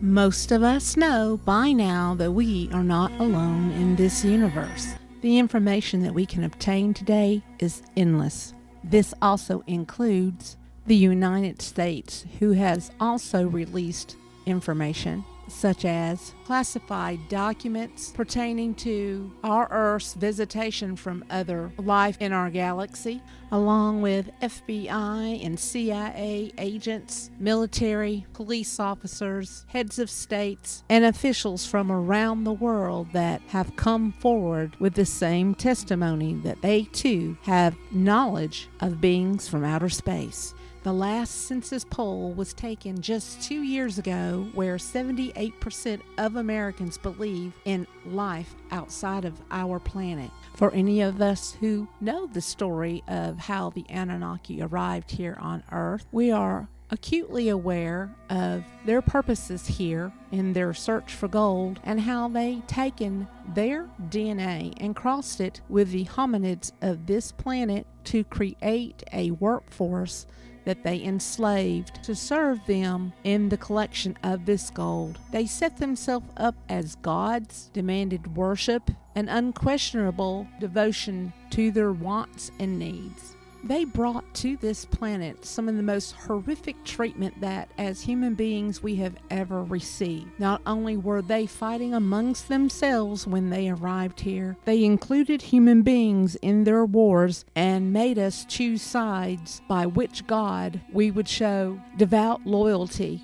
Most of us know by now that we are not alone in this universe. The information that we can obtain today is endless. This also includes the United States, who has also released information such as classified documents pertaining to our Earth's visitation from other life in our galaxy, along with FBI and CIA agents, military, police officers, heads of states, and officials from around the world that have come forward with the same testimony that they too have knowledge of beings from outer space. The last census poll was taken just 2 years ago, where 78% of Americans believe in life outside of our planet. For any of us who know the story of how the Anunnaki arrived here on Earth, we are acutely aware of their purposes here in their search for gold and how they taken their DNA and crossed it with the hominids of this planet to create a workforce that they enslaved to serve them in the collection of this gold. They set themselves up as gods, demanded worship, and unquestionable devotion to their wants and needs. They brought to this planet some of the most horrific treatment that, as human beings, we have ever received. Not only were they fighting amongst themselves when they arrived here, they included human beings in their wars and made us choose sides by which god we would show devout loyalty.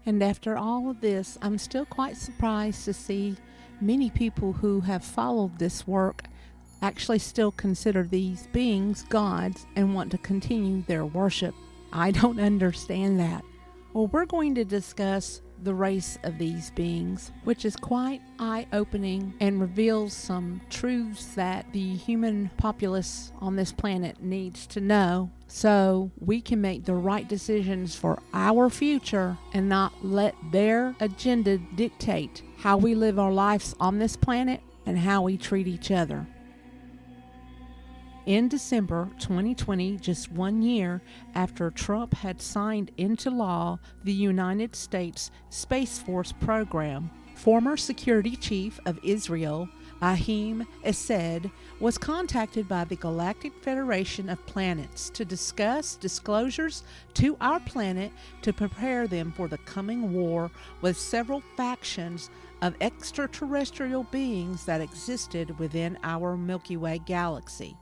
And after all of this, I'm still quite surprised to see many people who have followed this work actually still consider these beings gods and want to continue their worship. I don't understand that. Well, we're going to discuss the race of these beings, which is quite eye-opening and reveals some truths that the human populace on this planet needs to know so we can make the right decisions for our future and not let their agenda dictate how we live our lives on this planet and how we treat each other. In December 2020, just 1 year after Trump had signed into law the United States Space Force program, former security chief of Israel, T.H.O.T.H.S, was contacted by the Galactic Federation of Planets to discuss disclosures to our planet to prepare them for the coming war with several factions of extraterrestrial beings that existed within our Milky Way galaxy.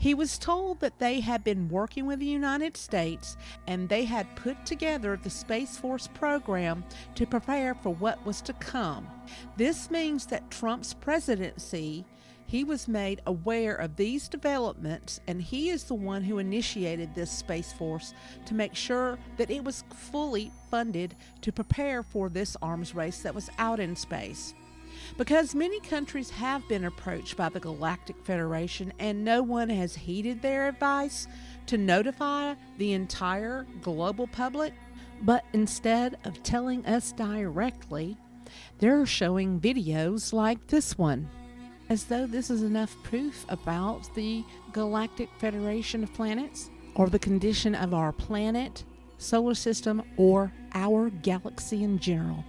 He was told that they had been working with the United States and they had put together the Space Force program to prepare for what was to come. This means that Trump's presidency, he was made aware of these developments, and he is the one who initiated this Space Force to make sure that it was fully funded to prepare for this arms race that was out in space. Because many countries have been approached by the Galactic Federation and no one has heeded their advice to notify the entire global public, but instead of telling us directly, they're showing videos like this one, as though this is enough proof about the Galactic Federation of Planets or the condition of our planet, solar system, or our galaxy in general.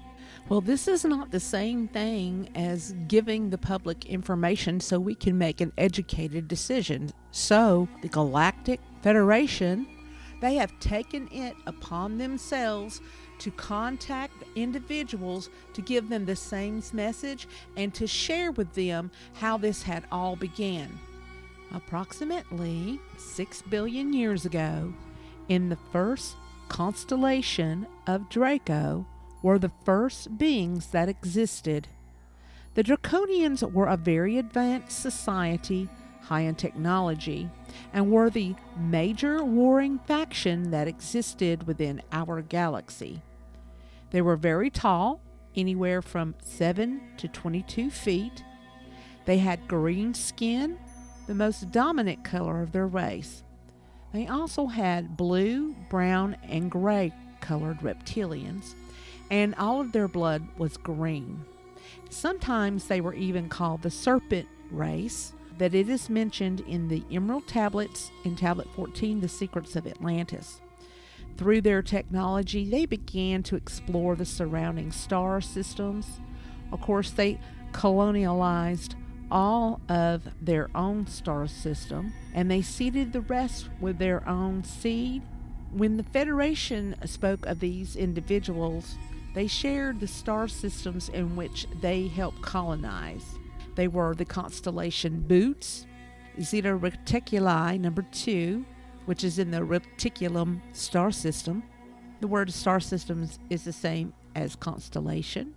Well, this is not the same thing as giving the public information so we can make an educated decision. So, the Galactic Federation, they have taken it upon themselves to contact individuals to give them the same message and to share with them how this had all began. Approximately 6 billion years ago, in the first constellation of Draco, were the first beings that existed. The Draconians were a very advanced society, high in technology, and were the major warring faction that existed within our galaxy. They were very tall, anywhere from 7 to 22 feet. They had green skin, the most dominant color of their race. They also had blue, brown, and gray colored reptilians, and all of their blood was green. Sometimes they were even called the serpent race, that it is mentioned in the Emerald Tablets in Tablet 14, The Secrets of Atlantis. Through their technology, they began to explore the surrounding star systems. Of course, they colonialized all of their own star system, and they seeded the rest with their own seed. When the Federation spoke of these individuals, they shared the star systems in which they helped colonize. They were the constellation Boots, Zeta Reticuli number 2, which is in the Reticulum star system. The word star systems is the same as constellation.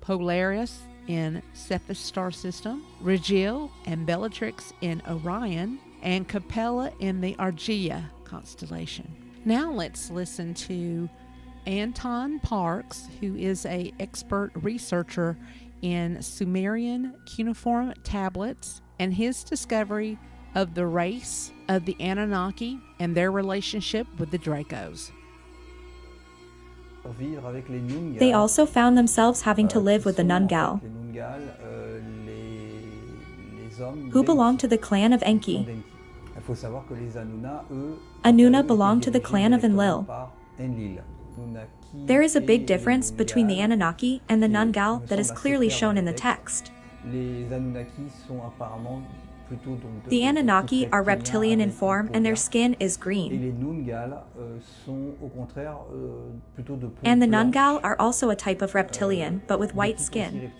Polaris in Cepheid star system, Rigil and Bellatrix in Orion, and Capella in the Argea constellation. Now let's listen to Anton Parks, who is an expert researcher in Sumerian cuneiform tablets, and his discovery of the race of the Anunnaki and their relationship with the Dracos. They also found themselves having to live with the Nungal, who belonged to the clan of Enki. Anuna belonged to the clan of Enlil. There is a big difference between the Anunnaki and the Nungal that is clearly shown in the text. The Anunnaki are reptilian in form and their skin is green. And the Nungal are also a type of reptilian, but with white skin.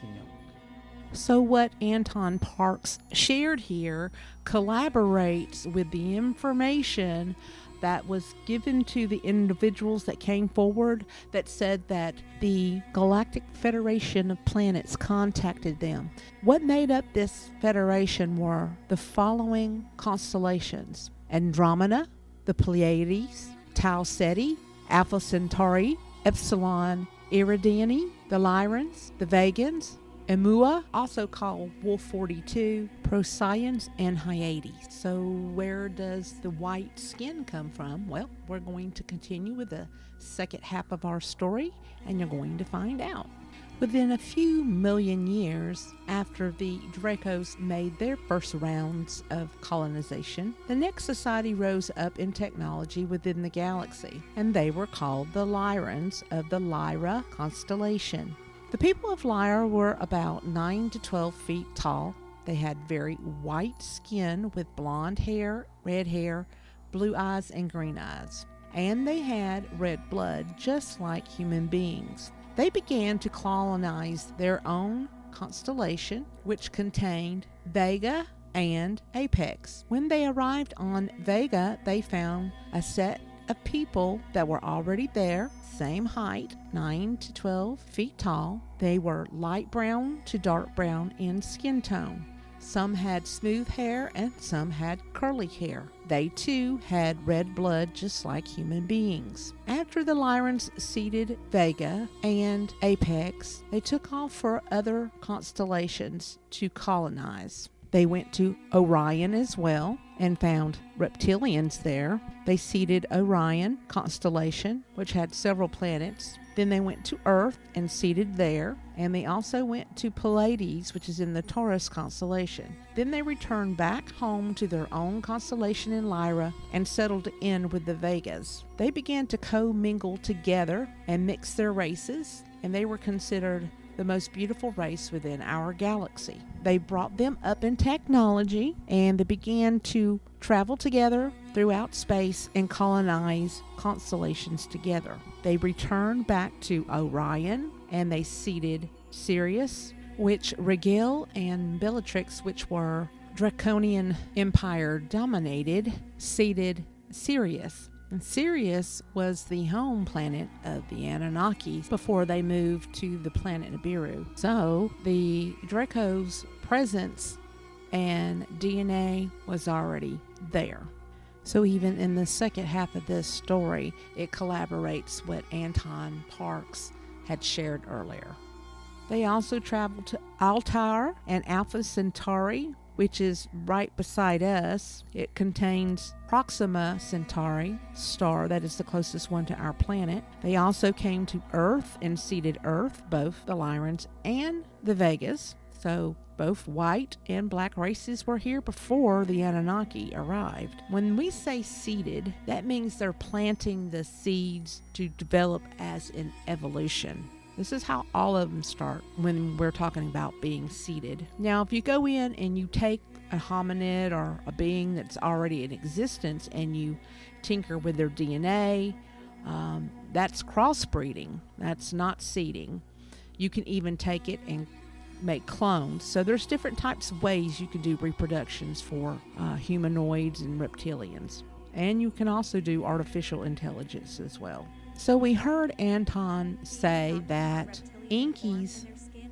So what Anton Parks shared here collaborates with the information that was given to the individuals that came forward that said that the Galactic Federation of Planets contacted them. What made up this federation were the following constellations: Andromeda, the Pleiades, Tau Ceti, Alpha Centauri, Epsilon Iridiani, the Lyrans, the Vegans, Emua, also called Wolf 42, Procyans, and Hyades. So where does the white skin come from? Well, we're going to continue with the second half of our story, and you're going to find out. Within a few million years after the Dracos made their first rounds of colonization, the next society rose up in technology within the galaxy, and they were called the Lyrans of the Lyra constellation. The people of Lyra were about 9 to 12 feet tall. They had very white skin with blonde hair, red hair, blue eyes, and green eyes. And they had red blood, just like human beings. They began to colonize their own constellation, which contained Vega and Apex. When they arrived on Vega, they found a set of people that were already there, same height, 9 to 12 feet tall. They were light brown to dark brown in skin tone. Some had smooth hair and some had curly hair. They too had red blood just like human beings. After the Lyrans seeded Vega and Apex, they took off for other constellations to colonize. They went to Orion as well and found reptilians there. They seeded Orion constellation, which had several planets. Then they went to Earth and seeded there. And they also went to Pleiades, which is in the Taurus constellation. Then they returned back home to their own constellation in Lyra and settled in with the Vegas. They began to co-mingle together and mix their races, and they were considered the most beautiful race within our galaxy. They brought them up in technology, and they began to travel together throughout space and colonize constellations together. They returned back to Orion, and they seeded Sirius, which Rigil and Bellatrix, which were Draconian Empire dominated, seeded Sirius. And Sirius was the home planet of the Anunnaki before they moved to the planet Nibiru. So the Draco's presence and DNA was already there. So even in the second half of this story, it collaborates what Anton Parks had shared earlier. They also traveled to Altair and Alpha Centauri, which is right beside us. It contains Proxima Centauri star, that is the closest one to our planet. They also came to Earth and seeded Earth, both the Lyrans and the Vegas. So Both white and black races were here before the Anunnaki arrived. When we say seeded, that means they're planting the seeds to develop as an evolution. This is how all of them start when we're talking about being seeded. Now, if you go in and you take a hominid or a being that's already in existence and you tinker with their DNA, that's crossbreeding. That's not seeding. You can even take it and make clones. So there's different types of ways you can do reproductions for humanoids and reptilians. And you can also do artificial intelligence as well. So we heard Anton say that Enki's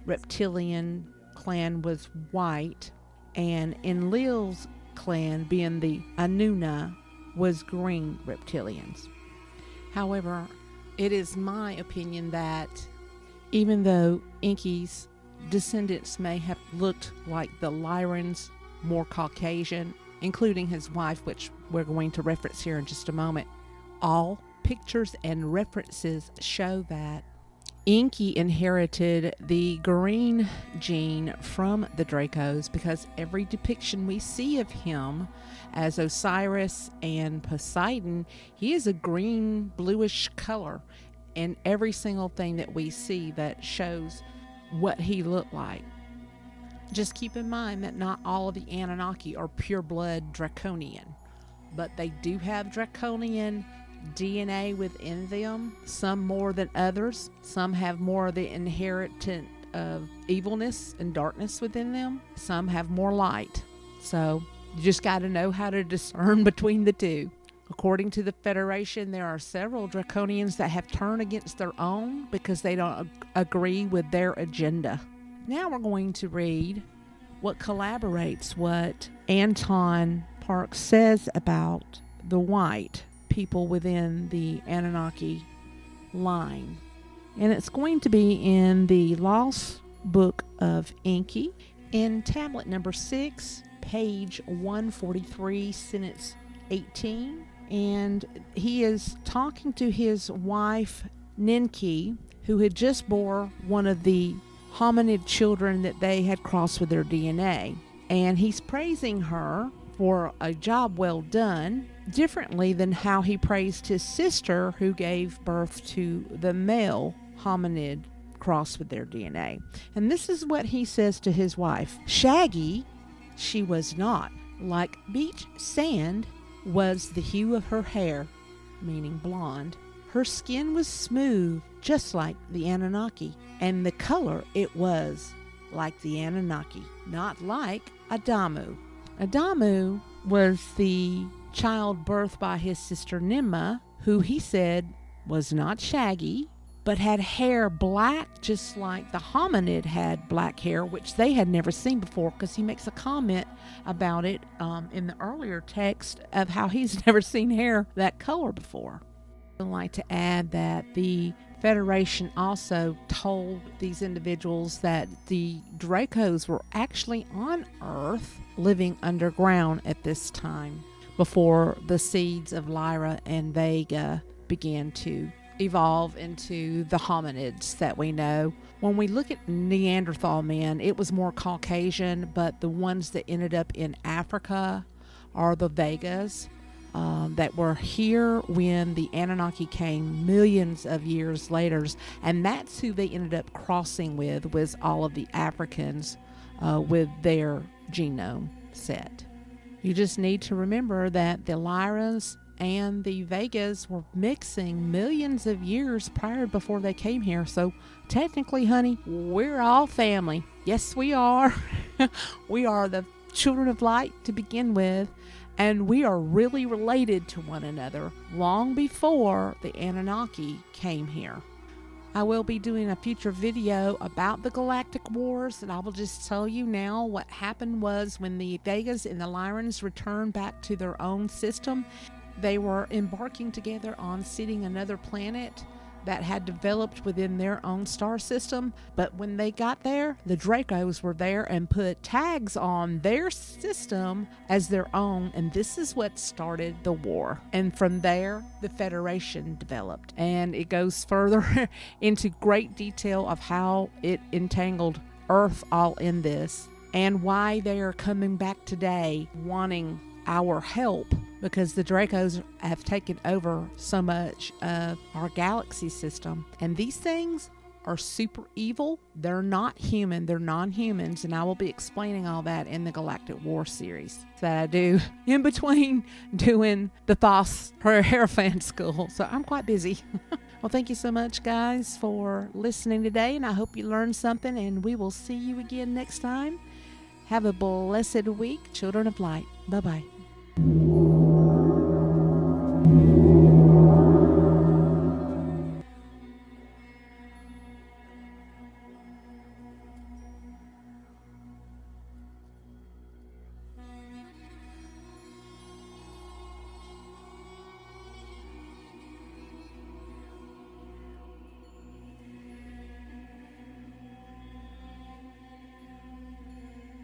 reptilian clan was white, and Enlil's clan, being the Anunnaki, was green reptilians. However, it is my opinion that even though Enki's descendants may have looked like the Lyrans, more Caucasian, including his wife, which we're going to reference here in just a moment, all pictures and references show that Enki inherited the green gene from the Dracos, because every depiction we see of him as Osiris and Poseidon, he is a green bluish color, and every single thing that we see that shows what he looked like. Just keep in mind that not all of the Anunnaki are pure blood draconian, but they do have draconian DNA within them, some more than others. Some have more of the inheritance of evilness and darkness within them. Some have more light. So you just got to know how to discern between the two. According to the Federation, there are several draconians that have turned against their own because they don't agree with their agenda. Now we're going to read what collaborates what Anton Park says about the white people within the Anunnaki line. And it's going to be in the Lost Book of Enki, in tablet number 6, page 143, sentence 18. And he is talking to his wife, Ninki, who had just bore one of the hominid children that they had crossed with their DNA. And he's praising her for a job well done, differently than how he praised his sister, who gave birth to the male hominid crossed with their DNA. And this is what he says to his wife: Shaggy, she was not. Like beach sand was the hue of her hair, meaning blonde. Her skin was smooth, just like the Anunnaki. And the color, it was like the Anunnaki, not like Adamu. Adamu was the child birthed by his sister Nimma, who he said was not shaggy, but had hair black, just like the hominid had black hair, which they had never seen before, because he makes a comment about it in the earlier text of how he's never seen hair that color before. I'd like to add that the Federation also told these individuals that the Dracos were actually on Earth, living underground at this time, before the seeds of Lyra and Vega began to evolve into the hominids that we know. When we look at Neanderthal men, it was more Caucasian, but the ones that ended up in Africa are the Vegas, that were here when the Anunnaki came millions of years later, and that's who they ended up crossing with, was all of the Africans with their genome set. You just need to remember that the Lyras and the Vegas were mixing millions of years prior before they came here. So technically, honey, we're all family. Yes, we are. We are the children of light to begin with, and we are really related to one another long before the Anunnaki came here. I will be doing a future video about the Galactic Wars, and I will just tell you now what happened was when the Vegas and the Lyrans returned back to their own system, they were embarking together on seeding another planet that had developed within their own star system. But when they got there, the Dracos were there and put tags on their system as their own, and this is what started the war. And from there, the Federation developed, and it goes further into great detail of how it entangled Earth all in this. and why they are coming back today wanting our help, because the Dracos have taken over so much of our galaxy system. And these things are super evil. They're not human. They're non-humans. And I will be explaining all that in the Galactic War series that I do in between doing the Thoth Hierophant school. So I'm quite busy. Well, thank you so much, guys, for listening today. And I hope you learned something. And we will see you again next time. Have a blessed week, children of light. Bye-bye.